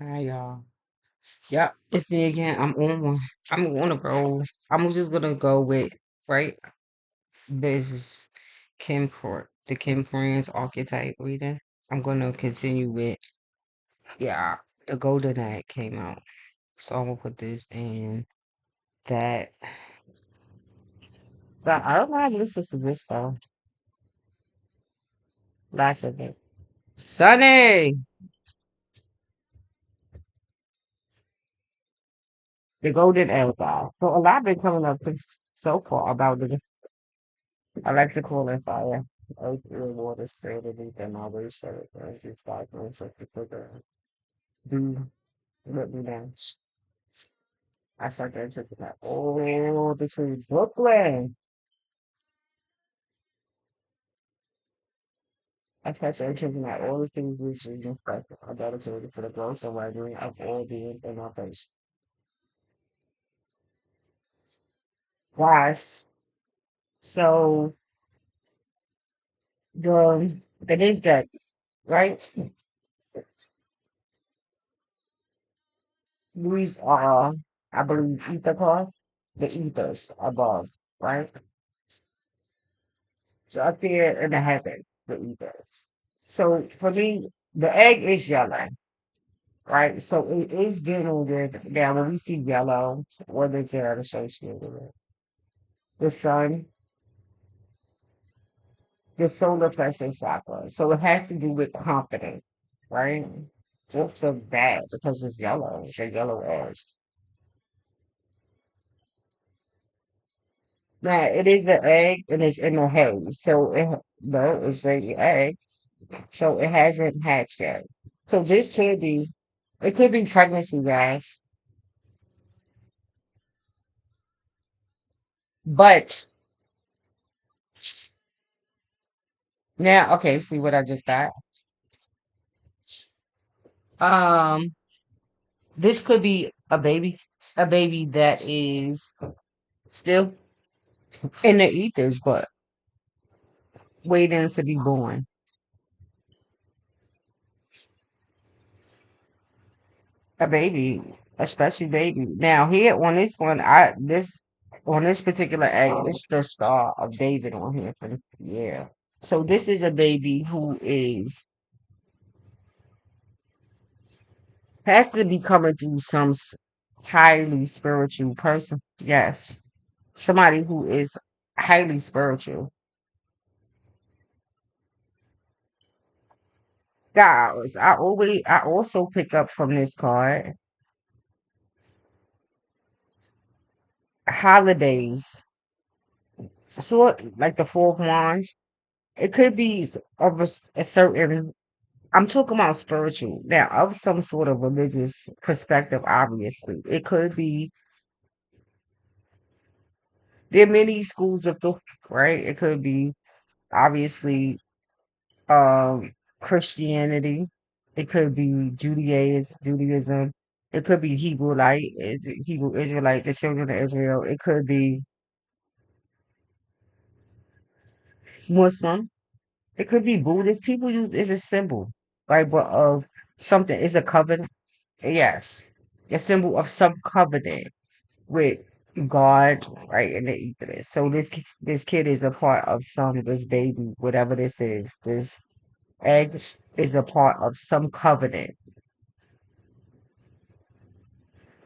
Hi y'all. Yep, it's me again. I'm on one. I'm on a roll. I'm just gonna go with right. This is the Kim KRANS archetype reading. I'm gonna continue with yeah. The Golden Egg came out, so I'm gonna put this in that. But I don't know how to listen to this though. Lots of it. Sunny, the Golden Egg guy. So a lot been coming up so far about the I like to call it fire. Earth, air, water, spirit, and all those sort of things. It's like so to put do let me dance. I start dancing to that. Oh, the trees, Brooklyn. I start dancing to that. All the things we see and stuff are dedicated to the growth and well-being of all beings in our face. Guys, so it is that, right? These are, I believe, ether car, the ethers above, right? So up there in the heaven, the ethers. So for me, the egg is yellow, right? So it is dealing with now when we see yellow, what is that associated with? The sun, the solar plexus chakra. So it has to do with confidence, right? Just the that because it's yellow, it's a yellow egg. Now it is the egg and it's in the hay. So no, it's the egg. So it hasn't hatched yet. So this could be, it could be pregnancy, guys. But now, okay, see what I just got. Um, this could be a baby that is still in the ethers, but waiting to be born. A baby, especially baby. Now here on this one, on this particular egg, it's the star of David on here for the yeah. So this is a baby who is has to be coming through some highly spiritual person. Yes. Somebody who is highly spiritual. Guys, I also pick up from this card holidays. Sort like the four of wands. It could be of a certain I'm talking about spiritual. Now, of some sort of religious perspective, obviously. It could be there are many schools of thought, right? It could be obviously Christianity. It could be Judaism. It could be Hebrew Israelite, the children of Israel. It could be Muslim. It could be Buddhist. People use it's a symbol, right? But of something. It's a covenant. Yes, a symbol of some covenant with God, right? In the ether. So this kid is a part of some this baby, whatever this is. This egg is a part of some covenant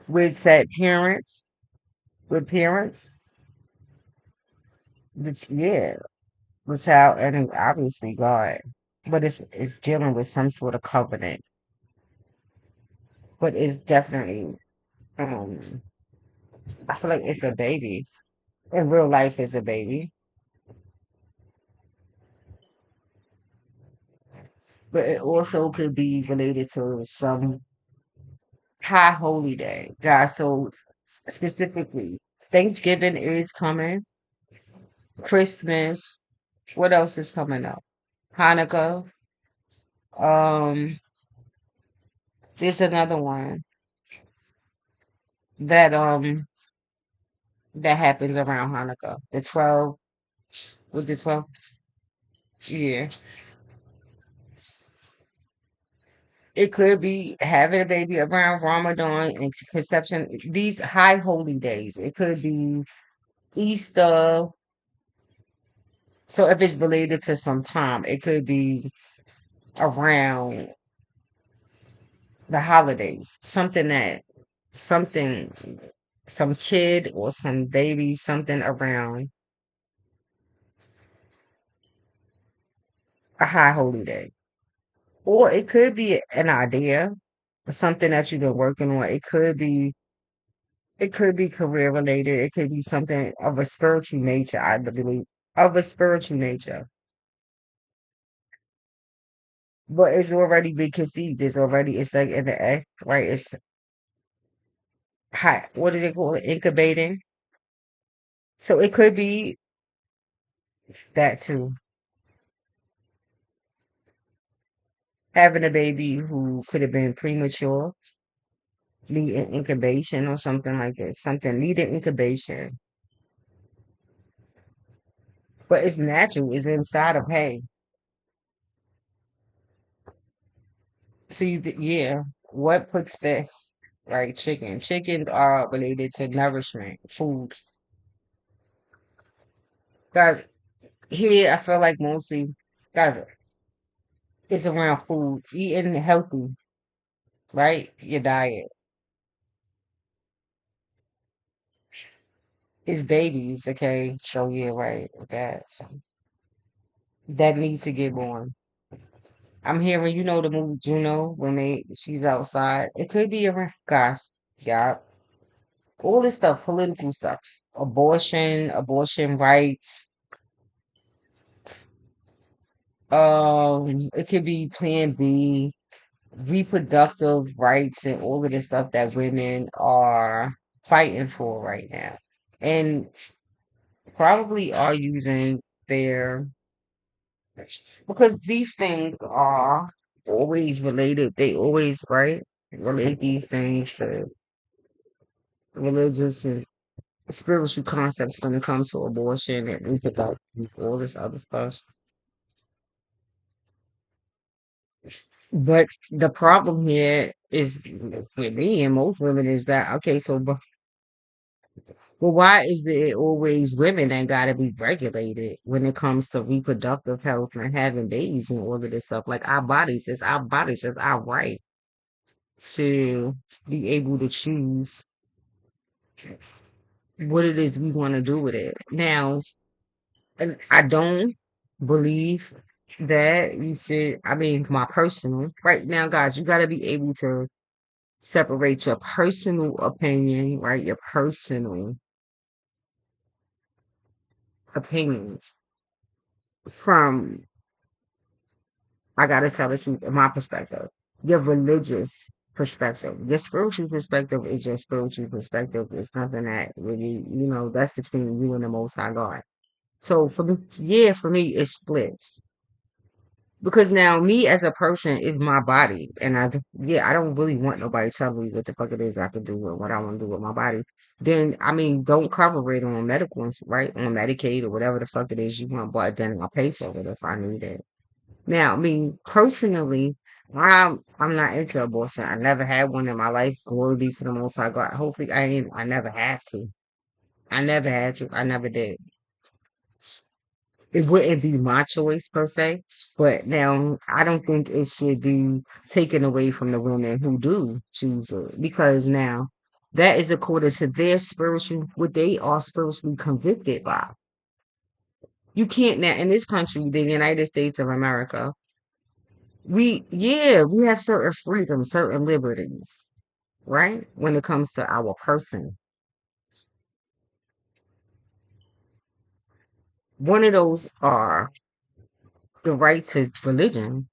with said parents, with parents, which yeah, the child, and then obviously God, but it's dealing with some sort of covenant, but it's definitely um, I feel like it's a baby. In real life, it's a baby, but it also could be related to some high holy day, God. So specifically, Thanksgiving is coming, Christmas. What else is coming up? Hanukkah. Um, there's another one that that happens around Hanukkah. The 12 with the 12. Yeah. It could be having a baby around Ramadan and conception, these high holy days. It could be Easter. So if it's related to some time, it could be around the holidays. Something, some kid or some baby, something around a high holy day. Or it could be an idea, something that you've been working on. It could be career related. It could be something of a spiritual nature, I believe. Of a spiritual nature. But it's already been conceived. It's like in the egg, right? It's hot. What do they call it? Incubating. So it could be that too. Having a baby who could have been premature, needing incubation or something like this. Something needing incubation. But it's natural. It's inside of hay. So yeah. What puts the right chicken? Chickens are related to nourishment, food. Guys, here I feel like mostly, guys, it's around food, eating healthy, right? Your diet. It's babies, okay? So yeah, right. That needs to get born. I'm hearing, the movie Juno when she's outside. It could be around, guys. Yeah, all this stuff, political stuff, abortion rights. It could be Plan B, reproductive rights, and all of the stuff that women are fighting for right now, and probably are using their because these things are always related. They always right relate these things to religious and spiritual concepts when it comes to abortion and reproductive, all this other stuff. But the problem here is with me and most women is that okay, so well, why is it always women that gotta be regulated when it comes to reproductive health and having babies and all of this stuff? Like our bodies is our right to be able to choose what it is we want to do with it. Now, and I don't believe that you should, I mean, my personal, right now, guys, you got to be able to separate your personal opinion, right? Your personal opinion from, I got to tell the truth, in my perspective, your religious perspective. Your spiritual perspective is your spiritual perspective. It's nothing that really, that's between you and the Most High God. So for me, yeah, for me, it splits. Because now me as a person is my body. And yeah, I don't really want nobody telling me what the fuck it is I can do with what I want to do with my body. Then, I mean, don't cover it on medical, right? On Medicaid or whatever the fuck it is you want, but then I'll pay for it if I need it. Now, I mean, personally, I'm not into abortion. I never had one in my life. Glory be to the Most High God. Hopefully, I never have to. I never had to. I never did. It wouldn't be my choice per se, but now I don't think it should be taken away from the women who do choose it because now that is according to their spiritual, what they are spiritually convicted by. You can't now in this country, the United States of America, we have certain freedoms, certain liberties, right? When it comes to our person. One of those are the right to religion.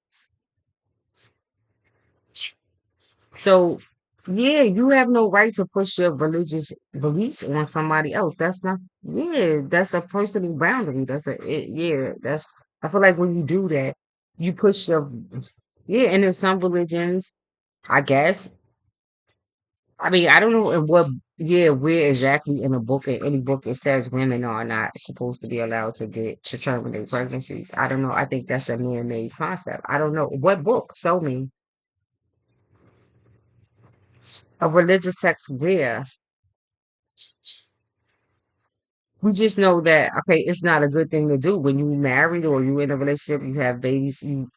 So, yeah, you have no right to push your religious beliefs on somebody else. That's not, yeah, that's a personal boundary. Yeah, I feel like when you do that, you push your, yeah, and in some religions, I guess, I mean, I don't know in what, yeah, where exactly in a book, in any book, it says women are not supposed to be allowed to terminate pregnancies. I don't know. I think that's a man-made concept. I don't know. What book? Show me. A religious text where we just know that okay, it's not a good thing to do when you married or you in a relationship, you have babies, you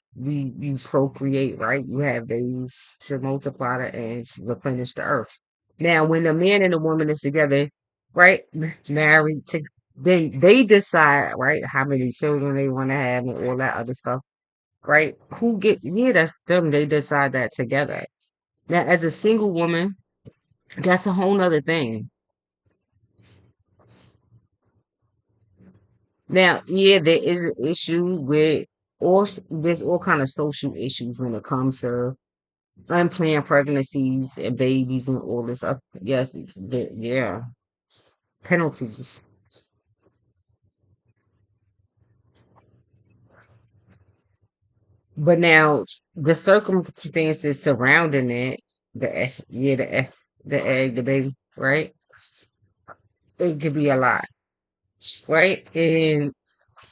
procreate, right? You have babies to multiply and replenish the earth. Now, when the man and the woman is together, right, married to, then they decide, right, how many children they want to have and all that other stuff, right? Who get yeah, that's them. They decide that together. Now, as a single woman, that's a whole nother thing. Now, yeah, there is an issue with there's all kind of social issues when it comes to unplanned pregnancies and babies and all this stuff. Yes, yeah, penalties. But now the circumstances surrounding it, the egg, the baby, right? It could be a lot, right? And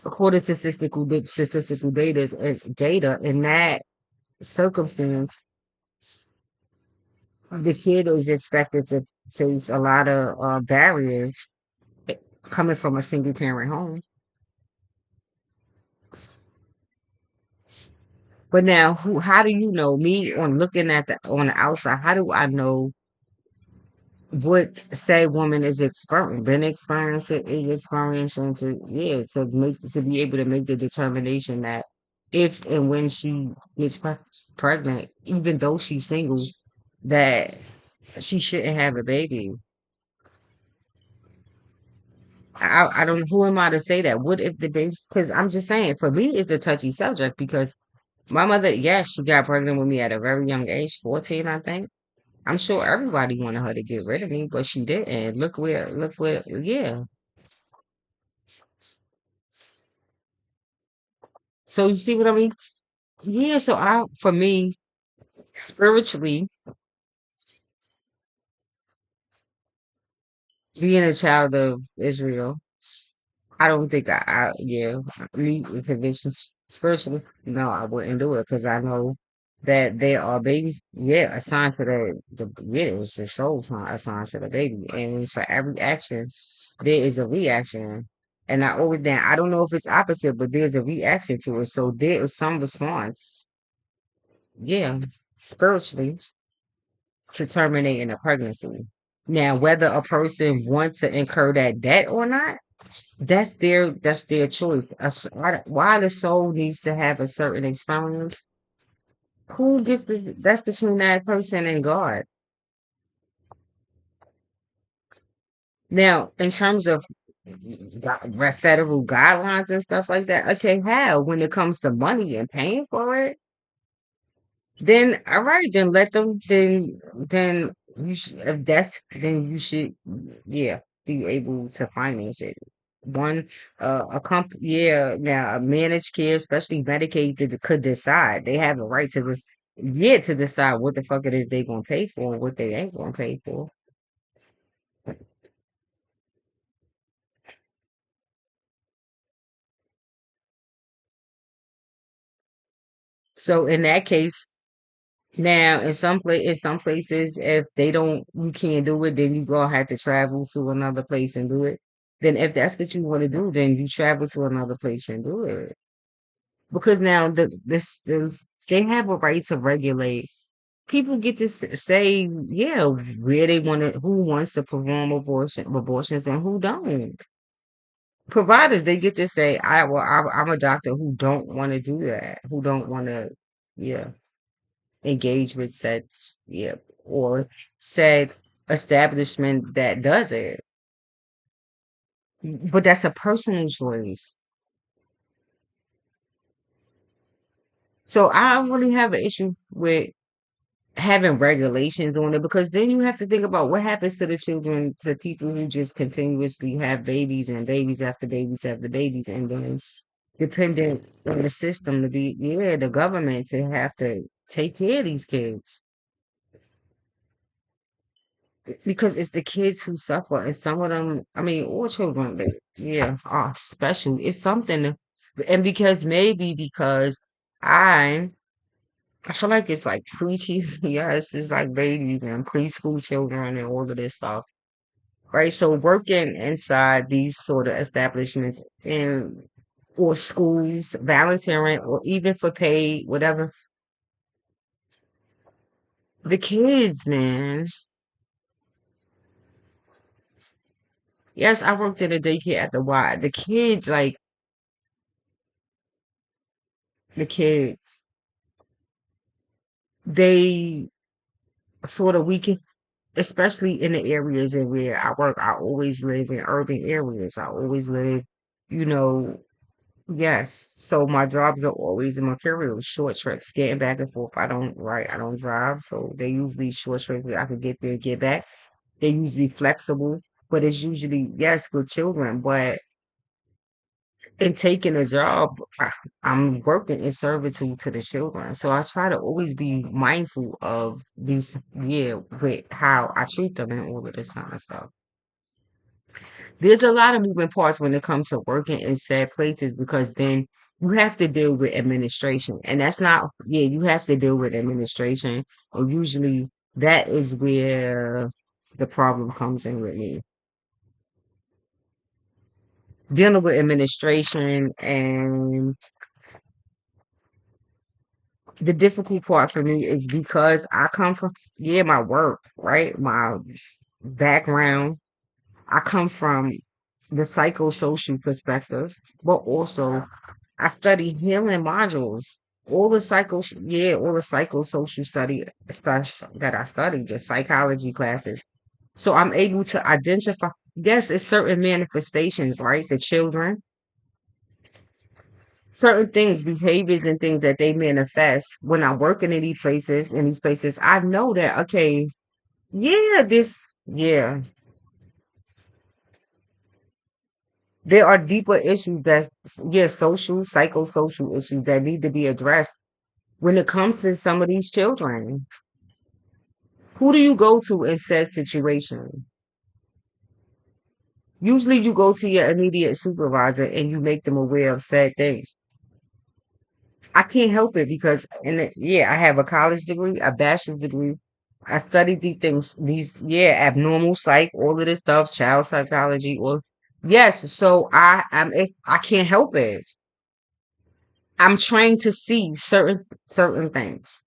according to statistical data in that circumstance, the kid is expected to face a lot of barriers coming from a single parent home. But now, how do you know me on looking at on the outside? How do I know what say woman is been experiencing is experiencing to be able to make the determination that if and when she gets pregnant, even though she's single, that she shouldn't have a baby. I don't who am I to say that? What if the baby because I'm just saying for me it's a touchy subject because my mother, yes, she got pregnant with me at a very young age, 14, I think. I'm sure everybody wanted her to get rid of me, but she didn't. Look where, yeah. So you see what I mean? Yeah, so for me, spiritually, being a child of Israel, I don't think yeah, me with convictions spiritually, no, I wouldn't do it because I know that there are babies, yeah, assigned to yeah, it's the soul time assigned to the baby. And for every action, there is a reaction. And I don't know if it's opposite, but there's a reaction to it. So there is some response, yeah, spiritually to terminating a pregnancy. Now, whether a person wants to incur that debt or not, that's their choice. Why the soul needs to have a certain experience? Who gets this? That's between that person and God. Now, in terms of federal guidelines and stuff like that, okay, how when it comes to money and paying for it, then all right, then let them. Then you should. If that's then you should, yeah, be able to finance it. One, a comp, yeah. Now, a managed care, especially Medicaid, could decide. They have the right to this, yeah, to decide what the fuck it is they gonna pay for and what they ain't gonna pay for. So in that case, now in some places, if they don't, you can't do it, then you gonna have to travel to another place and do it. Then if that's what you want to do, then you travel to another place and do it. Because now they have a right to regulate. People get to say, yeah, where they want to, who wants to perform abortions and who don't. Providers, they get to say, I'm a doctor who don't want to do that, who don't want to, yeah, engage with said, yeah, or said establishment that does it. But that's a personal choice. So I don't really have an issue with having regulations on it because then you have to think about what happens to the children, to people who just continuously have babies and babies after babies after babies, and then dependent on the system to be, yeah, the government to have to take care of these kids because it's the kids who suffer, and some of them, I mean, all children, yeah, are special. It's something, and because maybe because I I feel like it's like preteens. Yes, it's like babies and preschool children and all of this stuff. Right. So working inside these sort of establishments in or schools, volunteering, or even for paid, whatever. The kids, man. Yes, I worked in a daycare at the Y. The kids, like the kids, they sort of weaken, especially in the areas in where I work. I always live in urban areas. I always live, you know, yes. So my jobs are always in material, short trips, getting back and forth. I don't drive. So they usually short trips where I can get there, get back. They're usually flexible, but it's usually, yes, with children. But in taking a job, I'm working in servitude to the children. So I try to always be mindful of these, yeah, with how I treat them and all of this kind of stuff. There's a lot of moving parts when it comes to working in said places because then you have to deal with administration. And that's not, yeah, you have to deal with administration. Or usually that is where the problem comes in with me. Dealing with administration and the difficult part for me is because I come from, yeah, my work, right? My background. I come from the psychosocial perspective, but also I study healing modules. All the psychosocial study stuff that I study, the psychology classes. So I'm able to identify, yes, it's certain manifestations, right? The children, certain things, behaviors and things that they manifest when I'm working in these places, I know that, okay, yeah, yeah, there are deeper issues that, yeah, social, psychosocial issues that need to be addressed when it comes to some of these children. Who do you go to in said situation? Usually you go to your immediate supervisor and you make them aware of said things. I can't help it because, yeah, I have a college degree, a bachelor's degree. I studied these things, yeah, abnormal psych, all of this stuff, child psychology, or yes. So I can't help it. I'm trained to see certain things,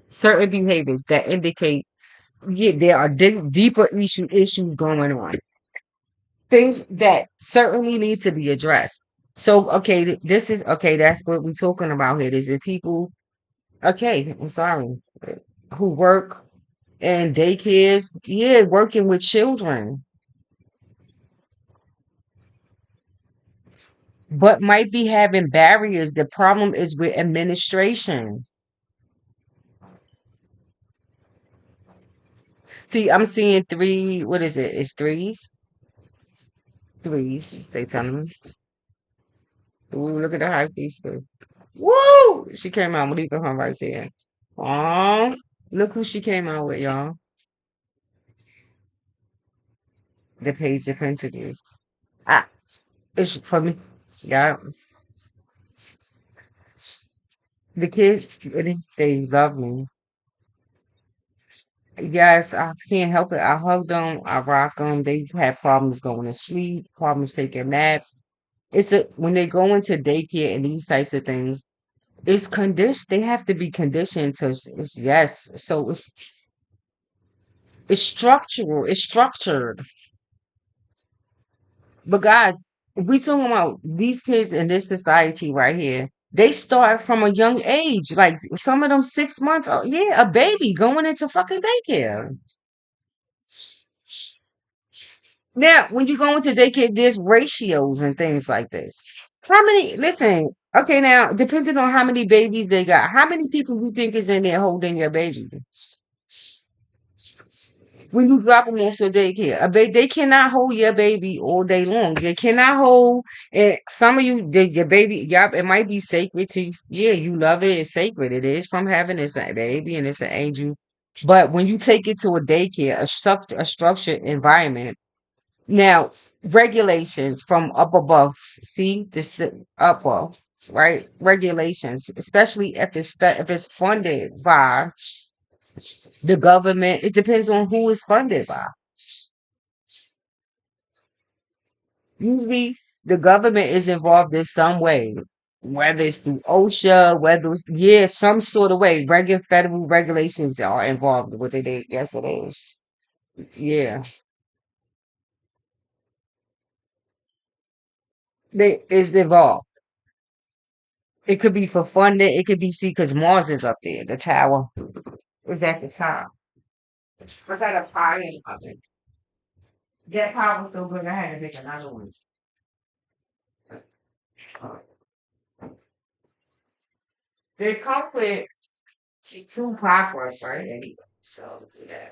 certain behaviors that indicate, yeah, there are deeper issues going on, things that certainly need to be addressed. So, okay, this is okay. That's what we're talking about here. Is it people? Okay, I'm sorry, who work in daycares, yeah, working with children, but might be having barriers. The problem is with administration. See, I'm seeing three, what is it? It's threes? Threes, they telling me. Ooh, look at the high piece. Woo! She came out with leaving her right there. Oh, look who she came out with, y'all. The Page of Pentacles. Ah, it's for me. Yeah, the kids, really, they love me. Yes, I can't help it. I hug them, I rock them. They have problems going to sleep, problems taking naps. When they go into daycare and these types of things, it's conditioned. They have to be conditioned to, yes. So it's structural. It's structured. But guys, if we talking about these kids in this society right here, they start from a young age. Like some of them 6 months, oh, yeah, a baby going into fucking daycare. Now, when you go into daycare, there's ratios and things like this. How many, listen, okay, now, depending on how many babies they got, how many people you think is in there holding your baby? When you drop them off to daycare, they cannot hold your baby all day long. They cannot hold, and some of you, your baby, yup, it might be sacred to you. Yeah, you love it. It's sacred. It is from heaven. It's a baby and it's an angel. But when you take it to a daycare, a structured environment, now, regulations from up above. See this upper. right? Regulations, especially if it's funded by the government. It depends on who it's funded by. Usually, the government is involved in some way, whether it's through OSHA, whether it's yeah, some sort of way. Federal regulations are involved with it. Yes, it is. Yeah, they is involved. It could be for funding. It could be see because Mars is up there. The tower is at the top. I got a fire of it. That power was so good. I had to make another one. They come with two progress, right? Anyway, so yeah.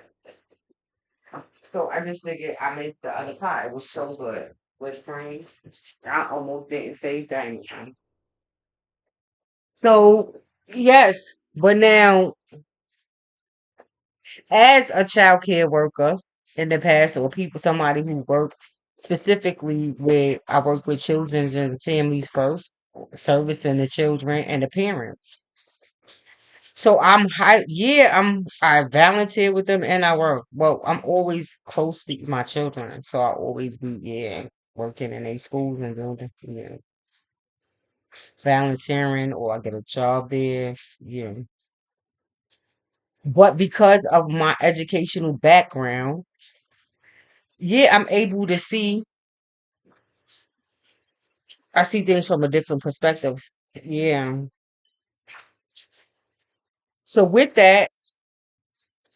So I just figured I made the other pie. It was so good with creams. I almost didn't say anything. So yes, but now as a child care worker in the past, or people, somebody who worked specifically with, I work with children and families first, servicing the children and the parents. So I volunteer with them and I work. Well, I'm always close to my children, so I always be working in a schools and doing volunteering or I get a job there. Yeah, but because of my educational background, yeah, I'm able to see. I see things from a different perspective. Yeah. So with that,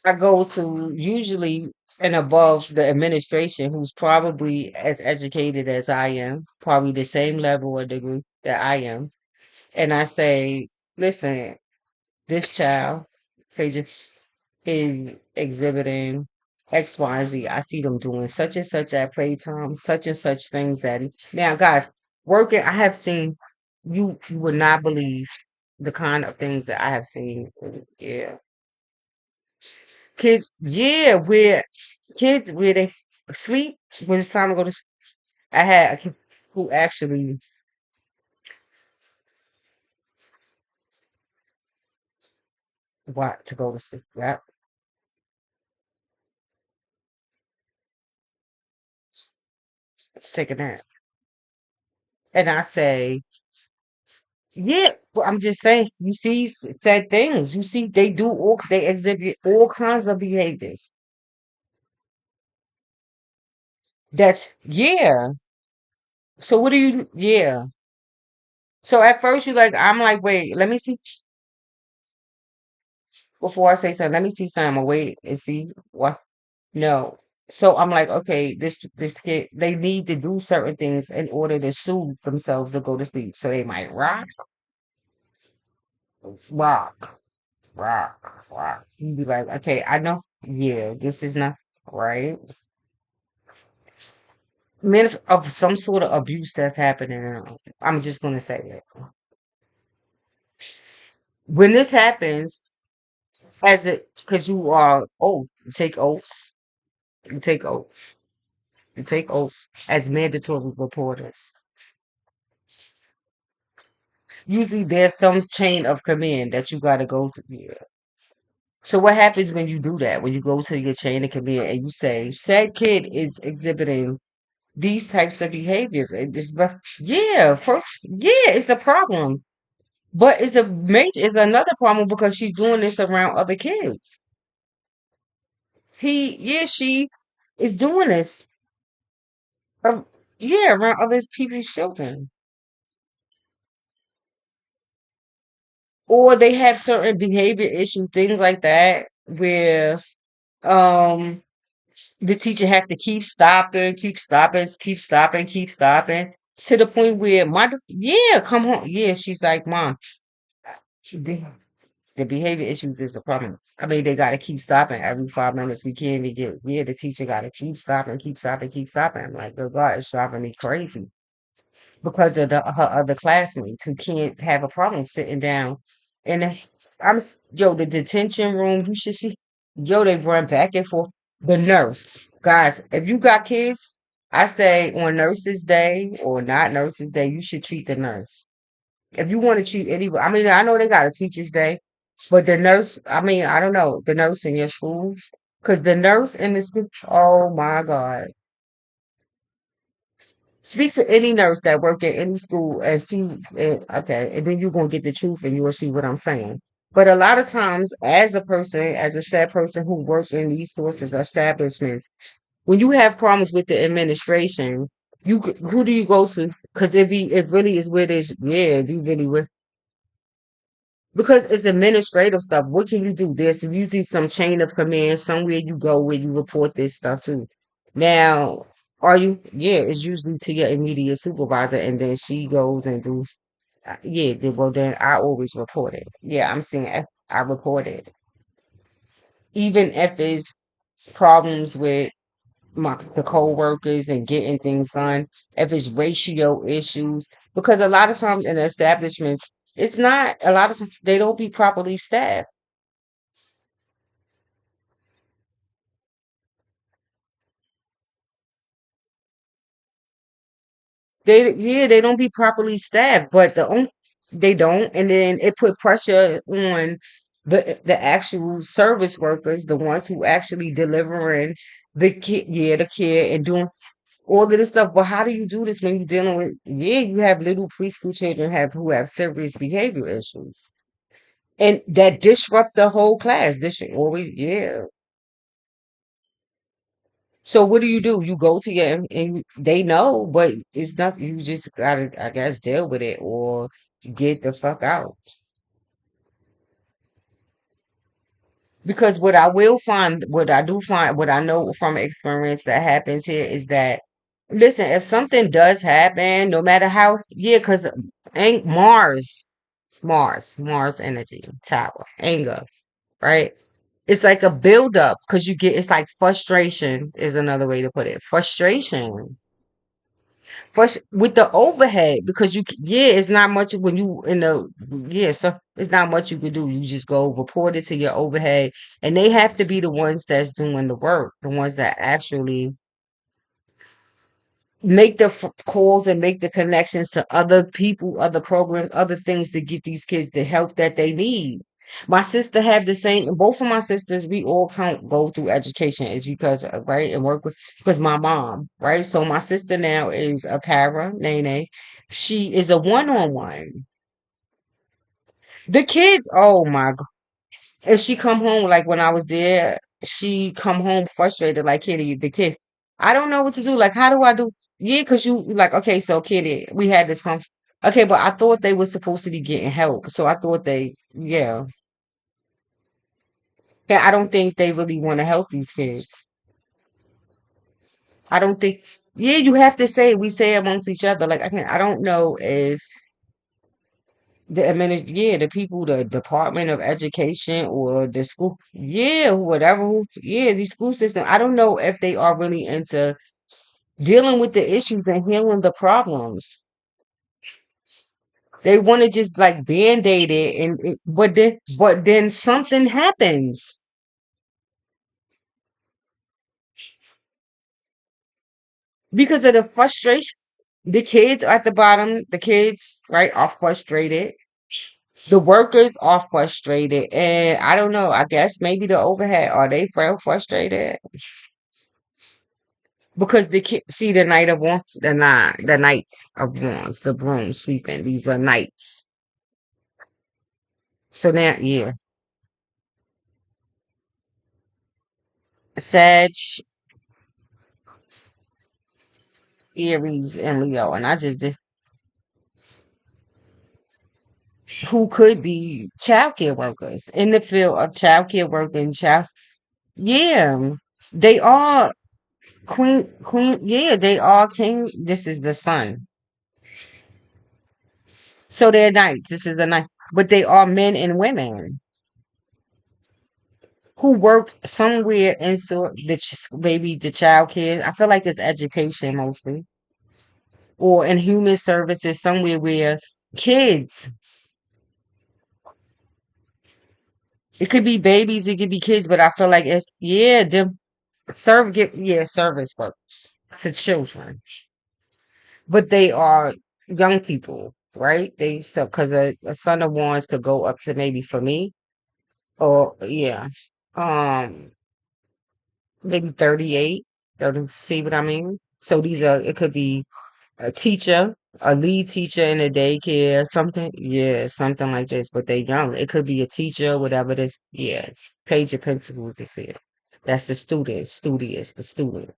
I go to usually and above the administration who's probably as educated as I am, probably the same level or degree that I am. And I say, listen, this child, Paige, is exhibiting X, Y, and Z. I see them doing such and such at playtime, such and such things that now guys, working, I have seen you would not believe the kind of things that I have seen. Yeah. Kids, yeah, where kids where they sleep when it's time to go to sleep. I had a kid who actually want to go to sleep. Yep. Let's take a nap. And I say, yeah, but I'm just saying, you see said things. You see they exhibit all kinds of behaviors. That's yeah. So what do you yeah. So at first I'm like, wait, let me see before I say something, let me see something. I'm gonna wait and see what no. So I'm like, okay, this kid, they need to do certain things in order to soothe themselves to go to sleep. So they might rock, rock. You be like, okay, I know, yeah, this is not right. Men of some sort of abuse that's happening. I'm just gonna say it. When this happens, as it because you are oath, you take oaths, you take oaths, you take oaths as mandatory reporters. Usually there's some chain of command that you gotta go to. Yeah. So what happens when you do that? When you go to your chain of command and you say, said kid is exhibiting these types of behaviors. Yeah, first, yeah, it's a problem. But it's another problem because she's doing this around other kids. She is doing this, uh, yeah, around other people's children. Or they have certain behavior issue, things like that, where um the teacher have to keep stopping, keep stopping, to the point where yeah, come home. Yeah, she's like, Mom, the the behavior issues is the problem. I mean, they gotta keep stopping every 5 minutes. We can't even get, yeah, the teacher gotta keep stopping, keep stopping, keep stopping. I'm like, good God, it's driving me crazy because of her other classmates who can't have a problem sitting down. And yo, the detention room, you should see, yo, they run back and forth. The nurse, guys, if you got kids, I say on Nurses Day or not Nurses Day, you should treat the nurse. If you want to treat anybody, I mean, I know they got a teacher's day, but the nurse, I mean, I don't know, the nurse in your school, because the nurse in the school, oh my God. Speak to any nurse that work at any school and see, okay, and then you're gonna get the truth and you will see what I'm saying. But a lot of times, as a person, as a sad person who works in these sorts of establishments, when you have problems with the administration, who do you go to? Because it really is where this, yeah, you really would, because it's administrative stuff. What can you do? There's usually some chain of command somewhere you go where you report this stuff to. Now, are you? Yeah, it's usually to your immediate supervisor, and then she goes and do. Yeah, well then I always report it. Yeah, I'm seeing I report it, even if it's problems with the co-workers and getting things done, if it's ratio issues, because a lot of times in establishments, it's not a lot of times they don't be properly staffed. They don't be properly staffed, but they don't, and then it put pressure on the actual service workers, the ones who actually delivering the care and doing all of this stuff. But how do you do this when you're dealing with, yeah, you have little preschool children who have serious behavior issues, and that disrupt the whole class. This should always, yeah. So what do? You go to your, and they know, but it's not. You just gotta, I guess, deal with it or get the fuck out. Because what I will find, what I do find, what I know from experience that happens here is that, listen, if something does happen, no matter how, yeah, because ain't Mars energy tower, anger, right? It's like a buildup because you get, it's like frustration is another way to put it. Frustration. First with the overhead, because yeah, it's not much when you in the, yeah, so it's not much you can do. You just go report it to your overhead, and they have to be the ones that's doing the work, the ones that actually make the calls and make the connections to other people, other programs, other things to get these kids the help that they need. My sister have the same. Both of my sisters, we all count go through education is because right and work with, because my mom, right. So my sister now is a para Nene. She is a one-on-one. The kids, oh my, and she come home like when I was there, she come home frustrated, like Kitty, the kids. I don't know what to do. Like, how do I do? Yeah, because you like, okay, so Kitty, we had this okay, but I thought they were supposed to be getting help. So I thought they, yeah. Yeah, I don't think they really want to help these kids. I don't think, yeah, you have to say, we say amongst each other. Like, I don't know if yeah, the people, the Department of Education or the school, yeah, whatever, yeah, the school system. I don't know if they are really into dealing with the issues and healing the problems. They want to just like band-aid it, and but then something happens because of the frustration. The kids at the bottom, the kids, right, are frustrated. The workers are frustrated, and I don't know. I guess maybe the overhead, are they frustrated? Because the kid, see, the night of wands, the nights of wands, the broom sweeping. These are nights. So now, yeah, Sag, Aries, and Leo, and I just did, who could be childcare workers in the field of childcare work and child. Yeah, they are queen. Yeah, they are king. This is the sun, so they're night. This is the night, but they are men and women who work somewhere in sort the maybe the child care. I feel like it's education mostly, or in human services somewhere where kids. It could be babies, it could be kids, but I feel like it's, yeah, them service workers to children, but they are young people. right? They so because a son of ones could go up to maybe for me or yeah, um maybe 38. 30, see what I mean? So these are it could be a teacher, a lead teacher in a daycare, something, yeah, something like this. But they young. It could be a teacher, whatever this. Yeah, page your principal to see it. That's the student, studious, the student.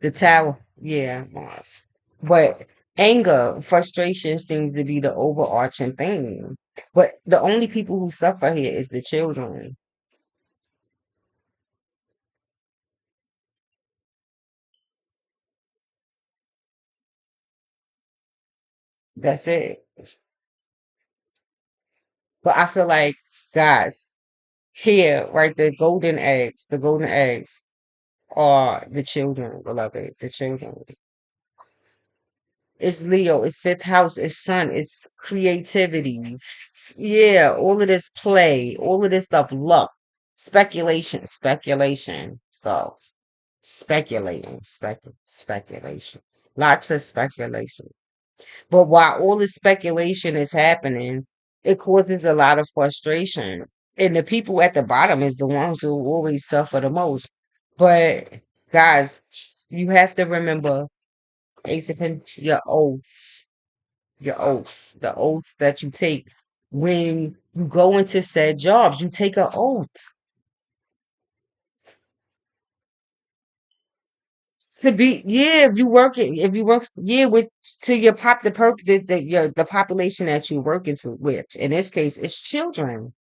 The tower, yeah, Mars. But anger, frustration seems to be the overarching thing. But the only people who suffer here is the children. That's it. But I feel like, guys, here, right, the golden eggs are the children, beloved, the children. It's Leo, it's fifth house, it's sun, it's creativity. Yeah, all of this play, all of this stuff, luck, speculation. So speculation. Lots of speculation. But while all this speculation is happening, it causes a lot of frustration. And the people at the bottom is the ones who always suffer the most. But guys, you have to remember, Ace of Pentacles, the oaths that you take when you go into said jobs. You take an oath to be, yeah, if you work, yeah, with to your pop the perk the population that you're working with. In this case, it's children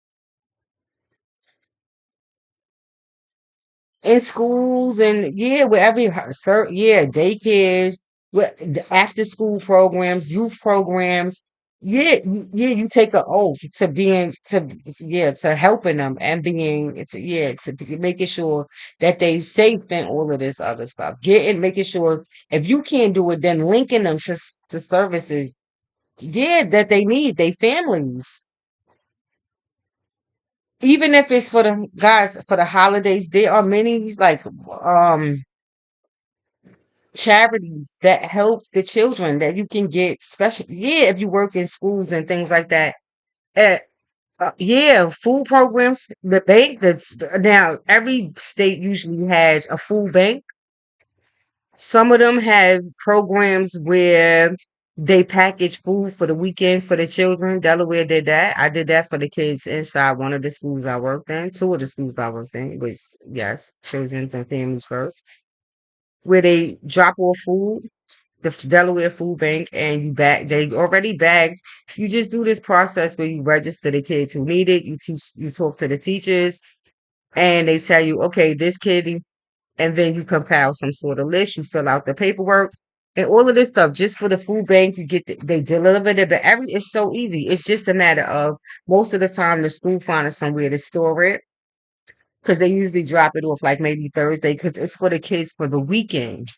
in schools and yeah, wherever yeah, daycares, after school programs, youth programs. Yeah, you take an oath to being to yeah to helping them and being it's yeah to making sure that they safe and all of this other stuff. Getting making sure if you can't do it, then linking them to services. Yeah, that they need, they families. Even if it's for the guys for the holidays, there are many like um charities that help the children that you can get special. Yeah, if you work in schools and things like that. Uh, yeah, food programs. The bank. Now every state usually has a food bank. Some of them have programs where they package food for the weekend for the children. Delaware did that. I did that for the kids inside one of the schools I worked in. Two of the schools I worked in, which yes, children and families first, where they drop off food, the Delaware Food Bank, and you bag. They already bagged. You just do this process where you register the kids who need it. You teach. You talk to the teachers, and they tell you, okay, this kid, and then you compile some sort of list. You fill out the paperwork. And all of this stuff just for the food bank, they deliver it, but it's so easy. It's just a matter of most of the time the school finding somewhere to store it because they usually drop it off like maybe Thursday because it's for the kids for the weekend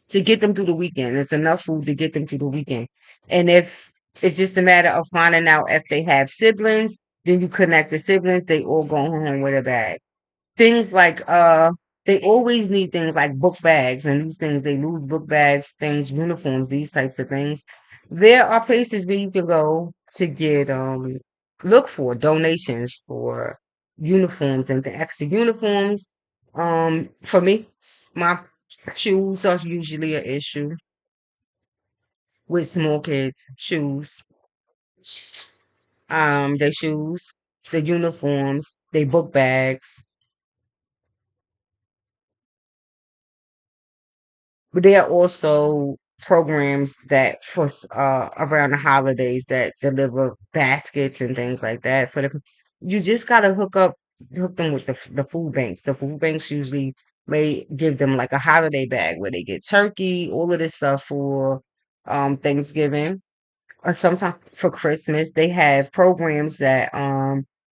to get them through the weekend. It's enough food to get them through the weekend. And if it's just a matter of finding out if they have siblings, then you connect the siblings, they all go home with a bag. Things like they always need things like book bags and these things, they lose book bags, things, uniforms, these types of things. There are places where you can go to get look for donations for uniforms and the extra uniforms. For me, my shoes are usually an issue with small kids. Shoes, their shoes, the uniforms, they book bags. But there are also programs that for around the holidays that deliver baskets and things like that for the. You just gotta hook them with the food banks. The food banks usually may give them like a holiday bag where they get turkey, all of this stuff for Thanksgiving or sometimes for Christmas. They have programs that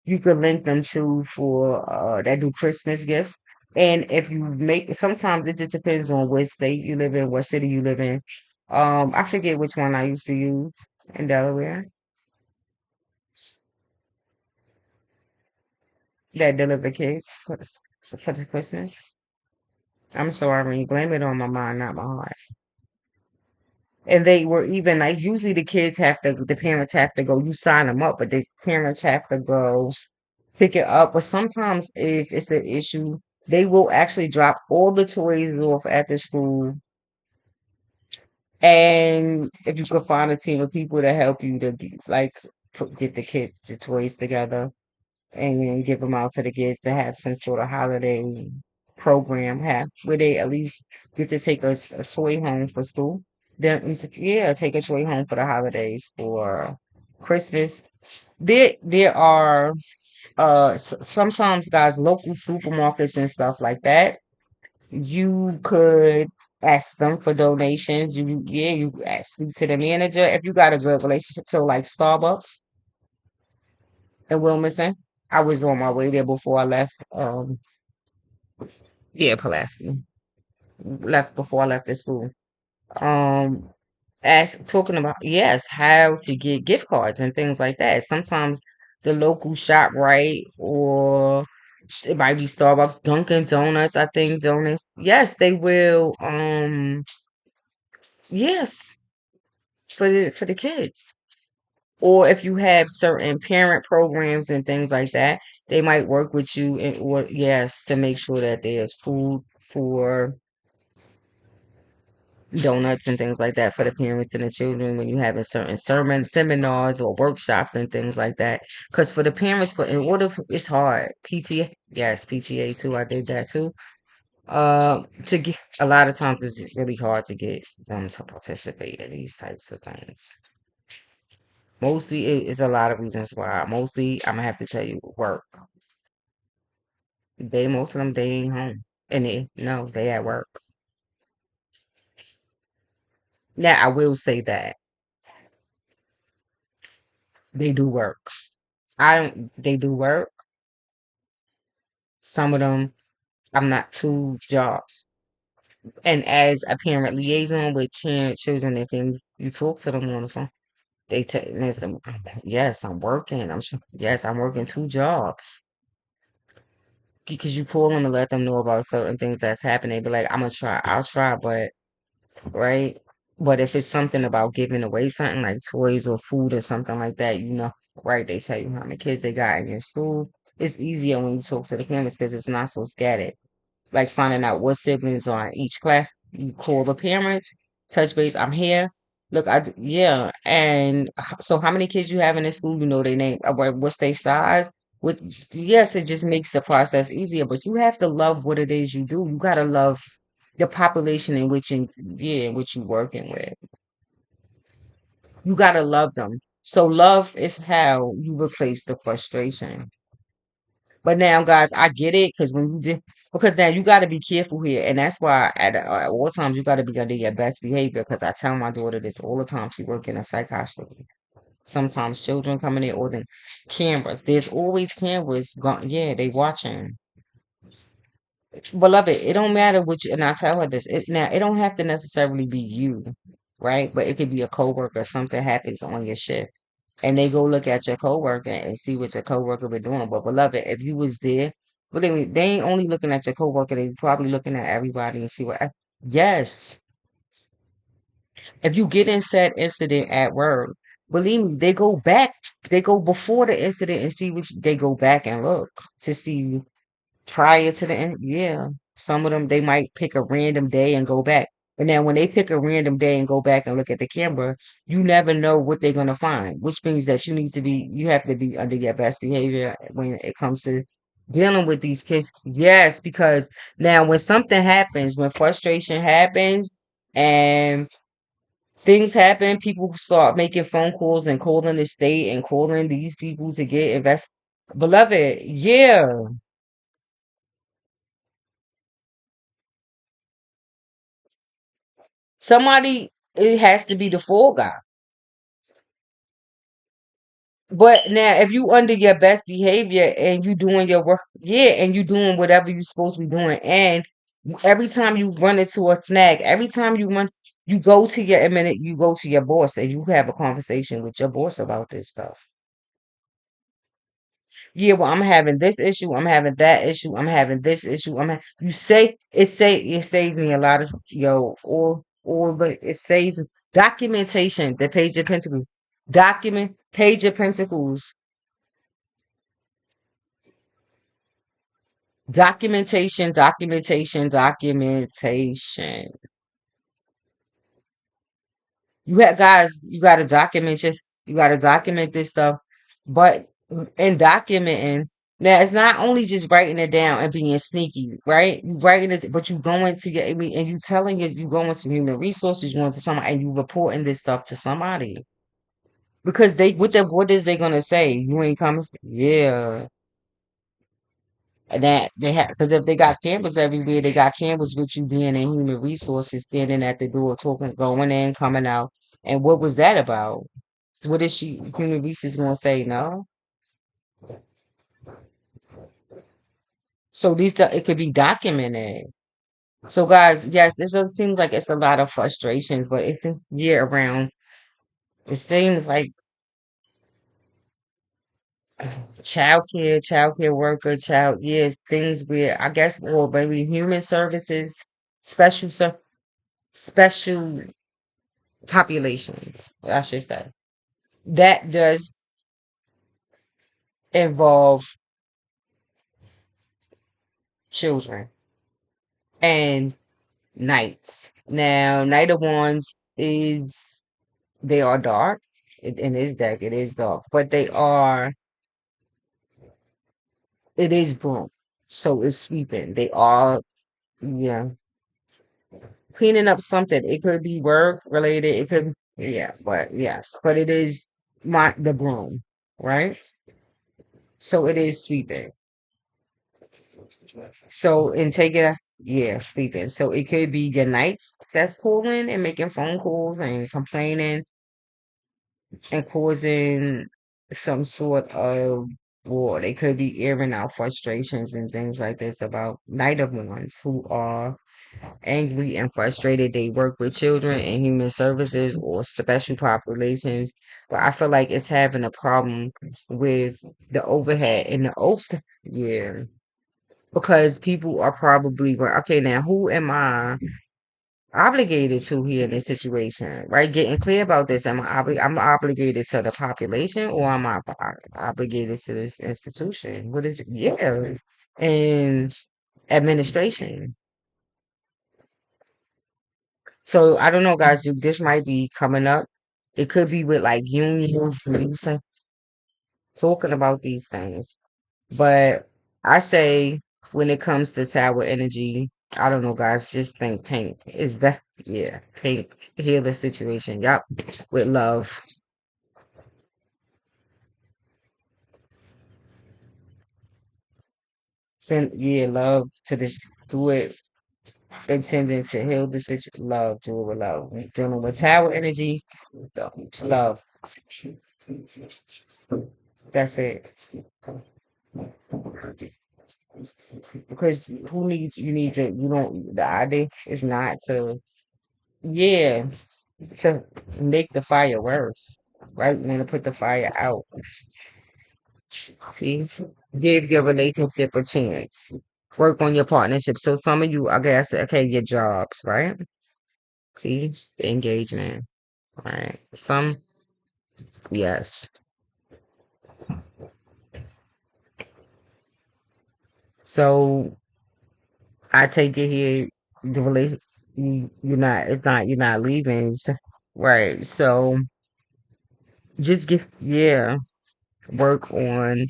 you can link them to for that do Christmas gifts. And if you make sometimes it just depends on what state you live in, what city you live in. I forget which one I used to use in Delaware that deliver kids for the Christmas. I'm sorry, blame it on my mind, not my heart. And they were even like usually the parents have to go. You sign them up, but the parents have to go pick it up. But sometimes if it's an issue, they will actually drop all the toys off at the school. And if you could find a team of people to help you to get the toys together and then give them out to the kids to have some sort of holiday program have where they at least get to take a toy home for school. Then yeah, take a toy home for the holidays or Christmas. There are sometimes guys local supermarkets and stuff like that. You could ask them for donations. You ask speak to the manager if you got a good relationship. So like Starbucks in Wilmington. I was on my way there before I left. Yeah, Pulaski left before I left the school. Um, as talking about yes, how to get gift cards and things like that. Sometimes the local shop, right, or it might be Starbucks, Dunkin' Donuts. I think donuts. Yes, they will. Yes, for the kids. Or if you have certain parent programs and things like that, they might work with you and or yes to make sure that there's food for donuts and things like that for the parents and the children when you having certain seminars or workshops and things like that. Because for the parents, for in order for, it's hard. PTA, yes, PTA too. I did that too. To get a lot of times it's really hard to get them to participate in these types of things. Mostly it is a lot of reasons why. Mostly I'm gonna have to tell you work. Most of them they ain't home. And they no, they at work. Now I will say that they do work. I don't they do work. Some of them I'm not two jobs. And as a parent liaison with children and things, you talk to them on the phone. They tell listen, yes, I'm working. Yes, I'm working two jobs. Because you call them and let them know about certain things that's happening. They be like, I'm gonna try, I'll try, but right? But if it's something about giving away something like toys or food or something like that, right? They tell you how many kids they got in your school. It's easier when you talk to the parents because it's not so scattered. Like finding out what siblings are in each class. You call the parents, touch base. I'm here. Look, yeah. And so, how many kids you have in the school? You know their name. What's their size? With yes, it just makes the process easier. But you have to love what it is you do. You gotta love the population in which in which you working with. You gotta love them. So love is how you replace the frustration. But now, guys, I get it because when you just because now you got to be careful here, and that's why at all times you got to be under your best behavior. Because I tell my daughter this all the time. She work in a psych hospital. Sometimes children coming in or the cameras. There's always cameras. Yeah, they watching. Beloved, it don't matter which, and I tell her this. It don't have to necessarily be you, right? But it could be a coworker. Something happens on your shift and they go look at your coworker and see what your coworker been doing. But beloved, if you was there, but they ain't only looking at your coworker, they probably looking at everybody and see what. Yes, if you get in said incident at work, believe me, they go before the incident and see what they go back and look to see prior to the end. Yeah, some of them they might pick a random day and go back. And then when they pick a random day and go back and look at the camera, you never know what they're gonna find, which means that you have to be under your best behavior when it comes to dealing with these kids. Yes, because now when something happens, when frustration happens and things happen, people start making phone calls and calling the state and calling these people to get invest. Beloved, yeah. Somebody, it has to be the fall guy. But now, if you under your best behavior and you doing your work, yeah, and you doing whatever you supposed to be doing, and every time you run into a snag, every time you go to you go to your boss and you have a conversation with your boss about this stuff. Yeah, well, I'm having this issue, I'm having that issue, I'm having this issue. You say it saves me a lot of all the it saves. Documentation, the Page of Pentacles. Document, Page of Pentacles. Documentation, documentation, documentation. You have guys, you gotta document just you gotta document this stuff. But in documenting, now it's not only just writing it down and being sneaky, right? You writing it, but you going to get, I mean, and you telling us you going to human resources, you going to somebody, and you reporting this stuff to somebody because they what is they gonna say? You ain't coming, yeah. And that they have because if they got cameras everywhere, they got cameras with you being in human resources, standing at the door, talking, going in, coming out. And what was that about? What is she, human resources, gonna say? No. So these it could be documented. So guys, yes, seems like it's a lot of frustrations, but it's year around. It seems like childcare worker, yeah, things where I guess, or maybe human services, special special populations, I should say. That does involve children and knights. Now, Knight of Wands is they are dark. In this deck, it is dark, but it is broom. So it's sweeping. They are, yeah, cleaning up something. It could be work related. It could, yeah, but yes, but it is the broom, right? So it is sweeping. So and take it, yeah, sleeping. So it could be your nights that's calling and making phone calls and complaining and causing some sort of war. They could be airing out frustrations and things like this about night of ones who are angry and frustrated. They work with children and human services or special populations. But I feel like it's having a problem with the overhead and the yeah. Because people are probably going, okay, now who am I obligated to here in this situation, right? Getting clear about this. I'm obligated to the population or am I obligated to this institution? What is it? Yeah. And administration. So I don't know, guys, this might be coming up. It could be with like unions and talking about these things. But I say when it comes to tower energy, I don't know, guys. Just think pink is better. Yeah, pink. Heal the situation. Yup, with love. Send love to this. Do it intending to heal the situation. Love. Do it with love. Dealing with tower energy. Love. That's it. Because who needs you need to you don't the idea is not to yeah to make the fire worse, right? You want to put the fire out. See, give your relationship a chance. Work on your partnership. So some of you, I guess, okay, your jobs, right? See, the engagement, right? Some, yes. So I take it here, the relation, you're not, it's not, you're not leaving, right? So just get, yeah, work on,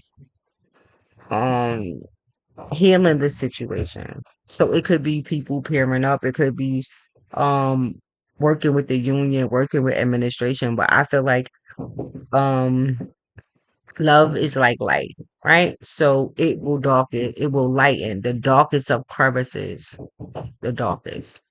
um, healing the situation. So it could be people pairing up, it could be um working with the union, working with administration, but I feel like um love is like light, right? So it will lighten the darkest of crevices, the darkest.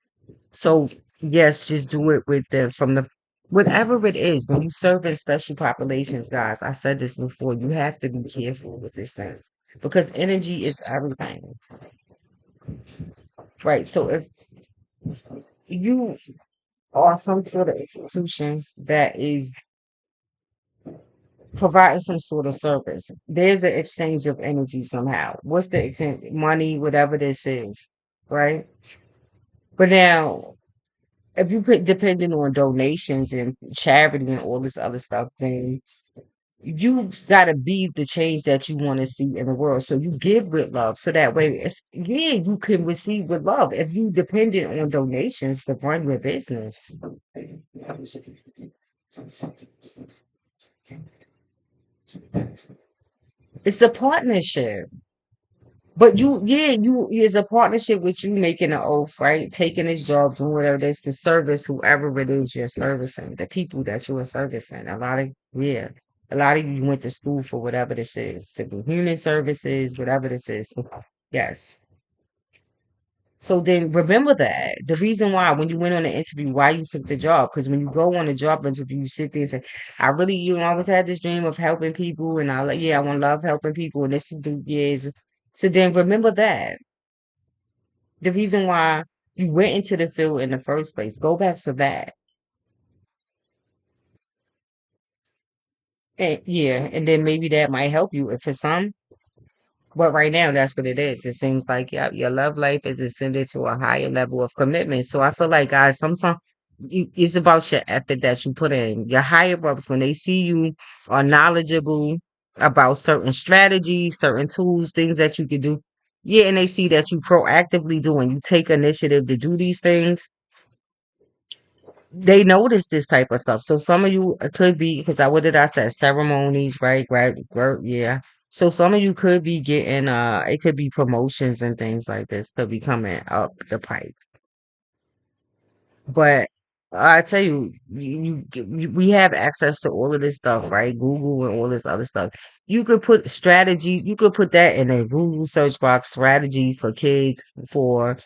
So yes, just do it with the from the whatever it is. When you serve in special populations, guys, I said this before, you have to be careful with this thing. Because energy is everything. Right. So if you are some sort of institution that is providing some sort of service, there's the exchange of energy somehow. What's the exchange? Money, whatever this is, right? But now, if you put depending on donations and charity and all this other stuff, then you gotta be the change that you want to see in the world. So you give with love. So that way it's yeah, you can receive with love. If you dependent on donations to run your business. It's a partnership. But you, yeah, you is a partnership with you making an oath, right? Taking this job, doing whatever it is to service whoever it is you're servicing, the people that you are servicing. Yeah, a lot of you went to school for whatever this is, to be human services, whatever this is. Yes. So then remember that the reason why when you went on the interview, why you took the job, because when you go on a job interview, you sit there and say, "I really, always had this dream of helping people, and I like, yeah, I want to love helping people, and this is the years." So then remember that the reason why you went into the field in the first place. Go back to that. And yeah, and then maybe that might help you if for some. But right now, that's what it is. It seems like your love life is ascended to a higher level of commitment. So I feel like, guys, sometimes it's about your effort that you put in. Your higher ups, when they see you are knowledgeable about certain strategies, certain tools, things that you could do, yeah, and they see that you proactively do and you take initiative to do these things, they notice this type of stuff. So some of you could be because I what did I say ceremonies, right? Right, yeah. So some of you could be getting it could be promotions and things like this could be coming up the pipe. But I tell you, we have access to all of this stuff, right? Google and all this other stuff. You could put strategies. You could put that in a Google search box. Strategies for kids for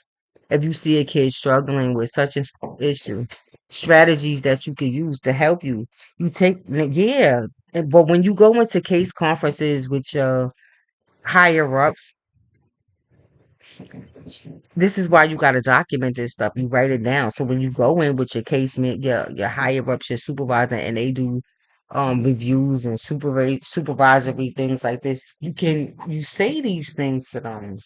if you see a kid struggling with such an issue, strategies that you can use to help you. You take, yeah. But when you go into case conferences with your higher ups, this is why you got to document this stuff. You write it down. So when you go in with your case, your higher ups, your supervisor, and they do reviews and supervisory things like this, you say these things to them.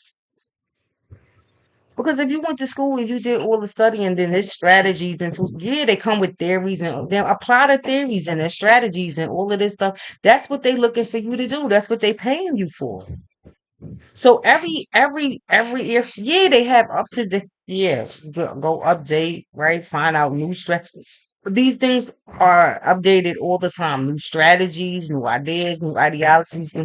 Because if you went to school and you did all the studying, then there's strategies and tools. Yeah, they come with theories and then apply the theories and the strategies and all of this stuff. That's what they looking for you to do. That's what they paying you for. So every year, yeah, they have up to the yeah, go update, right? Find out new strategies. These things are updated all the time. New strategies, new ideas, new ideologies.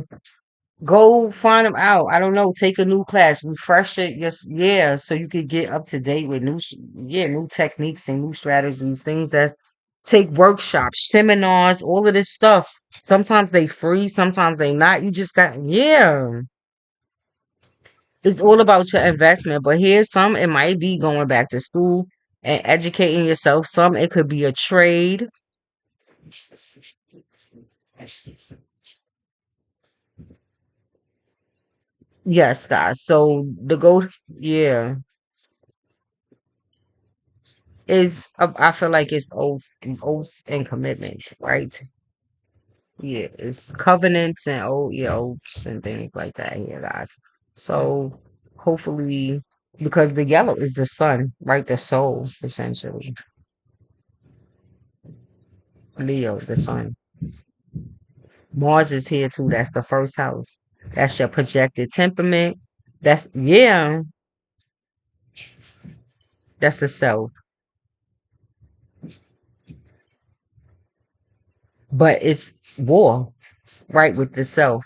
Go find them out. I don't know. Take a new class, refresh it. Yes, yeah, so you could get up to date with new techniques and new strategies. Things that take workshops, seminars, all of this stuff. Sometimes they free, sometimes they not. You just got yeah. It's all about your investment. But here's some. It might be going back to school and educating yourself. Some it could be a trade. Yes, guys. So the goal, yeah. Is I feel like it's oaths and commitments, right? Yeah, it's covenants and oaths and things like that here, guys. So hopefully, because the yellow is the sun, right? The soul, essentially. Leo, the sun. Mars is here too. That's the first house. That's your projected temperament. That's yeah. That's the self. But it's war, right? With the self.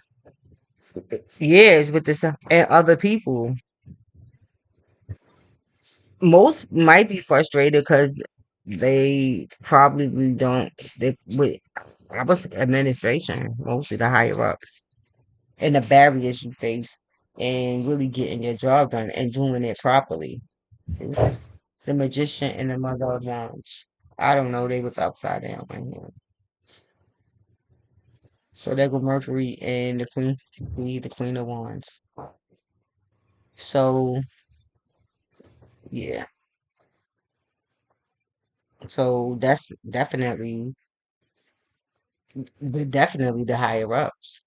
Yeah, it's with the self and other people. Most might be frustrated because they probably don't they with I was administration, mostly the higher ups and the barriers you face and really getting your job done and doing it properly. See, the magician and the mother of wands. I don't know, they was upside down right here. So there go Mercury and the queen of wands. So yeah. So that's definitely the higher ups.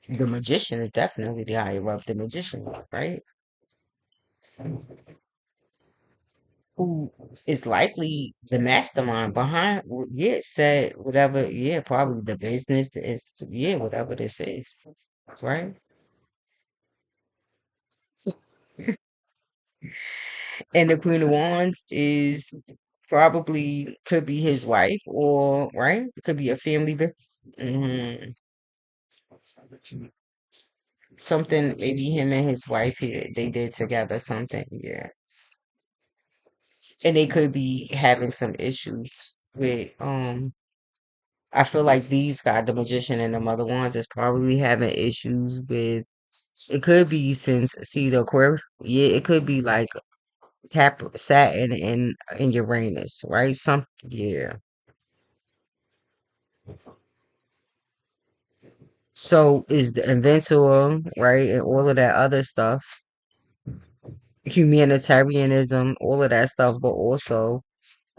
The magician is definitely the higher up the magician, right? who is likely the mastermind behind, yeah, said whatever, yeah, probably the business, yeah, whatever this is, right? And the Queen of Wands is probably could be his wife, or right, it could be a family. Hmm. Something maybe him and his wife they did together something, yeah. And they could be having some issues with I feel like these guys, the magician and the mother wands, is probably having issues with. It could be since see the Aquarius, yeah. It could be like Cap Saturn in Uranus, right? Some yeah. So is the inventor, right, and all of that other stuff, humanitarianism, all of that stuff, but also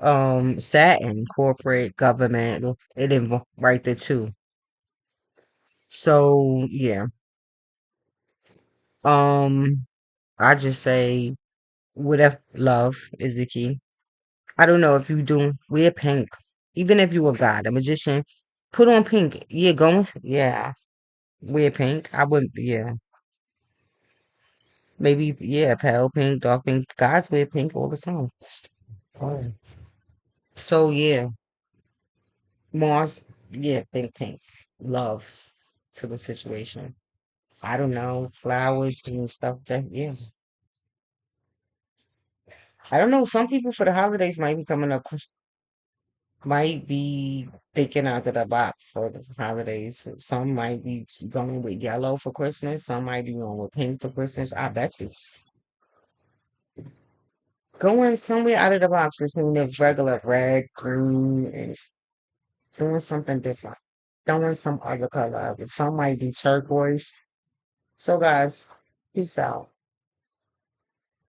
Saturn, corporate, government, it involves right the two. So yeah. Um I just say whatever love is the key. I don't know if you do wear pink. Even if you a god, a magician, put on pink. Yeah, yeah. Wear pink. I would yeah. Maybe yeah, pale pink, dark pink. Gods wear pink all the time. Oh. So yeah. Mars, yeah, pink. Love to the situation. I don't know, flowers and stuff that yeah. I don't know. Some people for the holidays might be coming up might be thinking out of the box for the holidays. Some might be going with yellow for Christmas. Some might be going with pink for Christmas. I bet you. Going somewhere out of the box between the regular red, green, and doing something different. Throwing some other color of it. Some might be turquoise. So guys, peace out.